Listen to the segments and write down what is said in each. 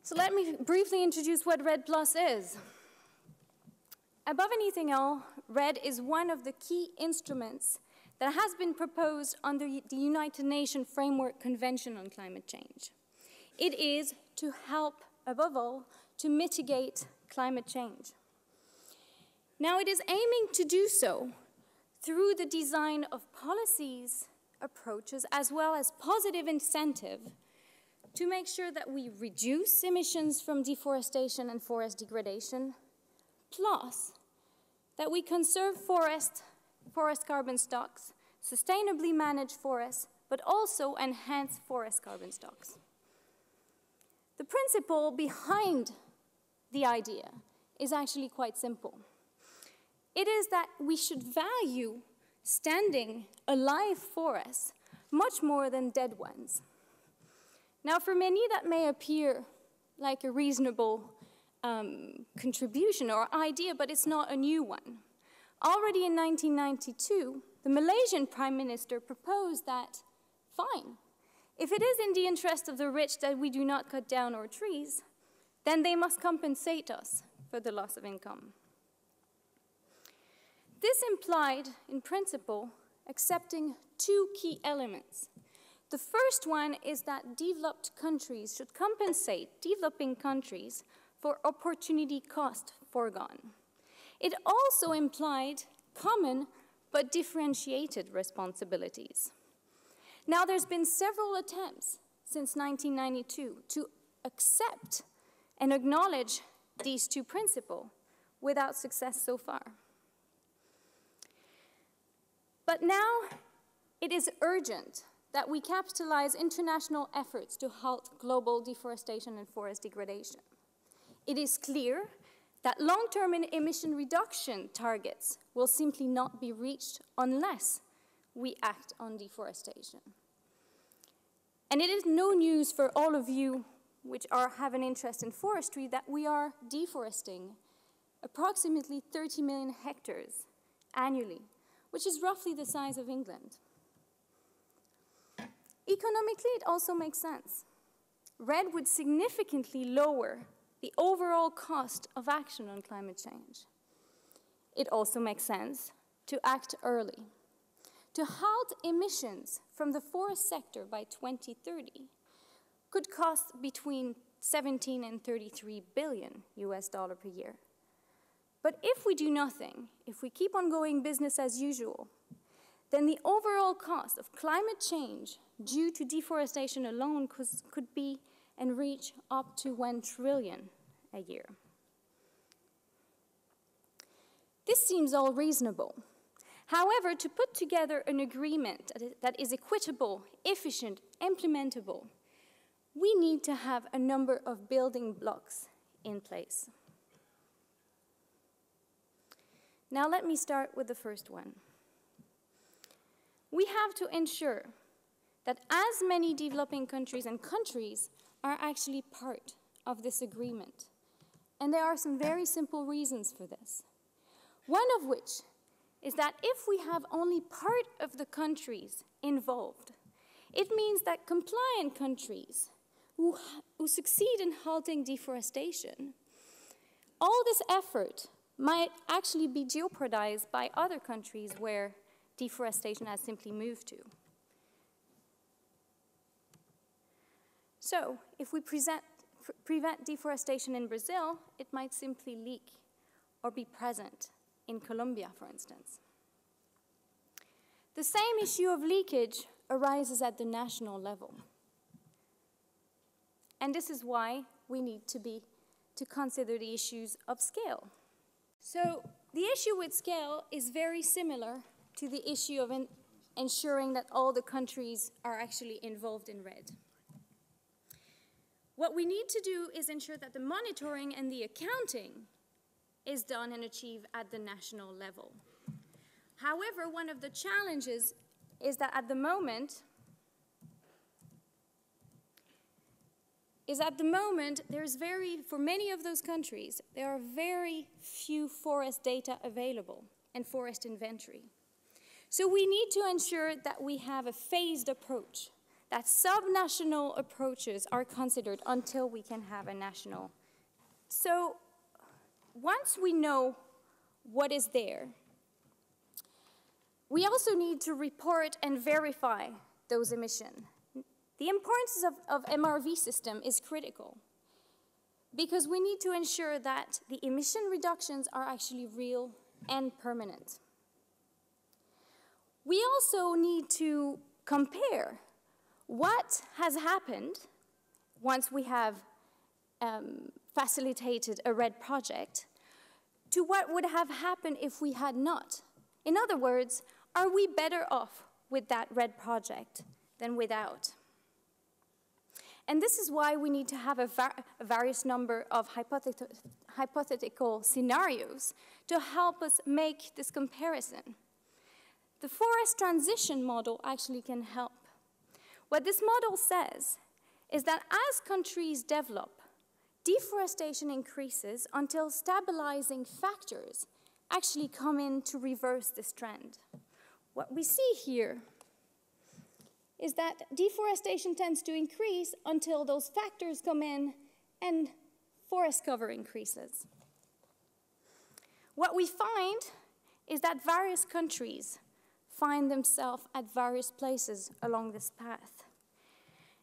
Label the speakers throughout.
Speaker 1: So let me briefly introduce what REDD+ is. Above anything else, REDD is one of the key instruments that has been proposed under the United Nations Framework Convention on Climate Change. It is to help, above all, to mitigate climate change. Now, it is aiming to do so through the design of policies, approaches, as well as positive incentive to make sure that we reduce emissions from deforestation and forest degradation, plus that we conserve forest carbon stocks, sustainably manage forests, but also enhance forest carbon stocks. The principle behind the idea is actually quite simple. It is that we should value standing alive forests much more than dead ones. Now, for many, that may appear like a reasonable contribution or idea, but it's not a new one. Already in 1992, the Malaysian Prime Minister proposed that, fine, if it is in the interest of the rich that we do not cut down our trees, then they must compensate us for the loss of income. This implied, in principle, accepting two key elements. The first one is that developed countries should compensate developing countries for opportunity cost foregone. It also implied common but differentiated responsibilities. Now, there's been several attempts since 1992 to accept and acknowledge these two principles without success so far. But now it is urgent that we capitalize international efforts to halt global deforestation and forest degradation. It is clear that long-term emission reduction targets will simply not be reached unless we act on deforestation. And it is no news for all of you which have an interest in forestry that we are deforesting approximately 30 million hectares annually, which is roughly the size of England. Economically, it also makes sense. REDD would significantly lower the overall cost of action on climate change. It also makes sense to act early. To halt emissions from the forest sector by 2030 could cost between 17 and 33 billion US dollar per year. But if we do nothing, if we keep on going business as usual, then the overall cost of climate change due to deforestation alone could be and reach up to 1 trillion a year. This seems all reasonable. However, to put together an agreement that is equitable, efficient, implementable, we need to have a number of building blocks in place. Now let me start with the first one. We have to ensure that as many developing countries and countries are actually part of this agreement. And there are some very simple reasons for this. One of which is that if we have only part of the countries involved, it means that compliant countries who succeed in halting deforestation, all this effort might actually be jeopardized by other countries where deforestation has simply moved to. So, if we prevent deforestation in Brazil, it might simply leak or be present in Colombia, for instance. The same issue of leakage arises at the national level. And this is why we need to consider the issues of scale. So the issue with scale is very similar to the issue of ensuring that all the countries are actually involved in REDD. What we need to do is ensure that the monitoring and the accounting is done and achieved at the national level. However, one of the challenges is that at the moment, for many of those countries, there are very few forest data available and forest inventory. So we need to ensure that we have a phased approach, that subnational approaches are considered until we can have a national. So once we know what is there, we also need to report and verify those emissions. The importance of MRV system is critical because we need to ensure that the emission reductions are actually real and permanent. We also need to compare what has happened once we have facilitated a RED project to what would have happened if we had not. In other words, are we better off with that RED project than without? And this is why we need to have a various number of hypothetical scenarios to help us make this comparison. The forest transition model actually can help. What this model says is that as countries develop, deforestation increases until stabilizing factors actually come in to reverse this trend. What we see here is that deforestation tends to increase until those factors come in and forest cover increases. What we find is that various countries find themselves at various places along this path.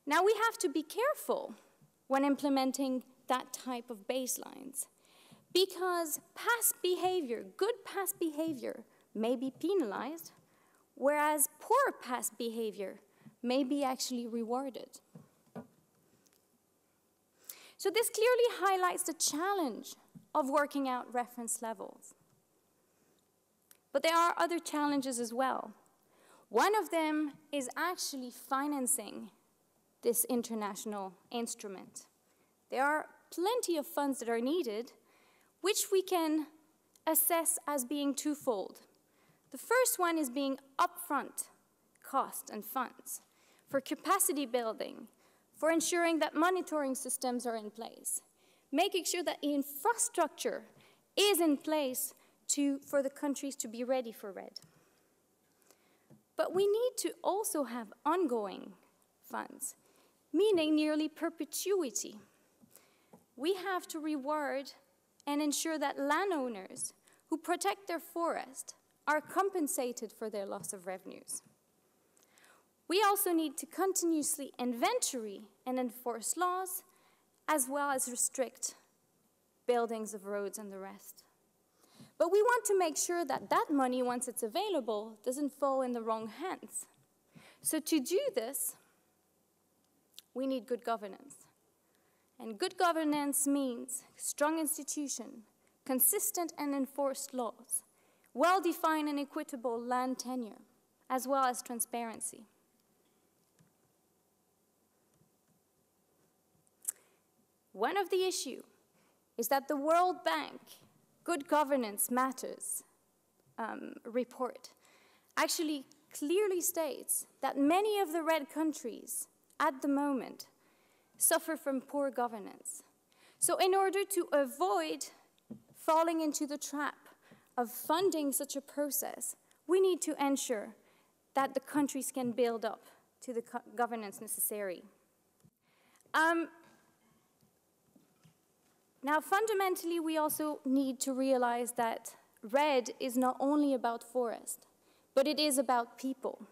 Speaker 1: Now we have to be careful when implementing that type of baselines because past behavior, good past behavior, may be penalized, whereas poor past behavior may be actually rewarded. So this clearly highlights the challenge of working out reference levels. But there are other challenges as well. One of them is actually financing this international instrument. There are plenty of funds that are needed, which we can assess as being twofold. The first one is being upfront cost and funds for capacity building, for ensuring that monitoring systems are in place, making sure that the infrastructure is in place for the countries to be ready for RED. But we need to also have ongoing funds, meaning nearly perpetuity. We have to reward and ensure that landowners who protect their forest are compensated for their loss of revenues. We also need to continuously inventory and enforce laws, as well as restrict buildings of roads and the rest. But we want to make sure that that money, once it's available, doesn't fall in the wrong hands. So to do this, we need good governance. And good governance means strong institution, consistent and enforced laws, well-defined and equitable land tenure, as well as transparency. One of the issues is that the World Bank Good Governance Matters report actually clearly states that many of the RED countries at the moment suffer from poor governance. So in order to avoid falling into the trap of funding such a process, we need to ensure that the countries can build up to the governance necessary. Now, fundamentally, we also need to realize that RED is not only about forest, but it is about people.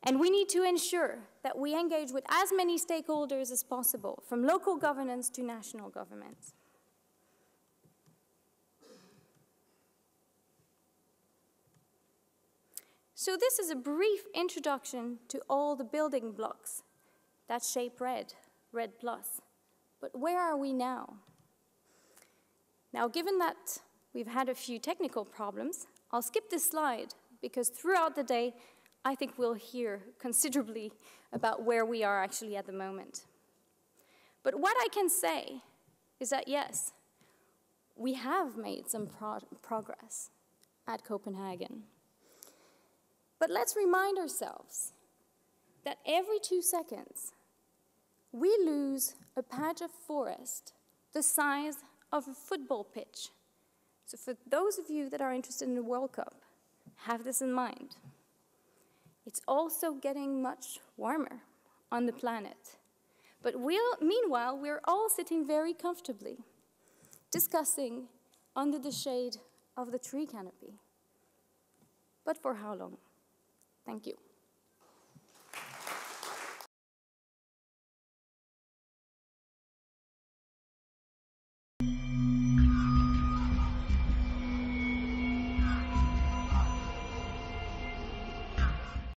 Speaker 1: And we need to ensure that we engage with as many stakeholders as possible, from local governance to national governments. So this is a brief introduction to all the building blocks that shape RED, RED+. But where are we now? Now, given that we've had a few technical problems, I'll skip this slide because throughout the day, I think we'll hear considerably about where we are actually at the moment. But what I can say is that, yes, we have made some progress at Copenhagen. But let's remind ourselves that every 2 seconds, we lose a patch of forest the size of a football pitch. So for those of you that are interested in the World Cup, have this in mind. It's also getting much warmer. on the planet. But meanwhile, we're all sitting very comfortably, discussing under the shade of the tree canopy. But for how long? Thank you.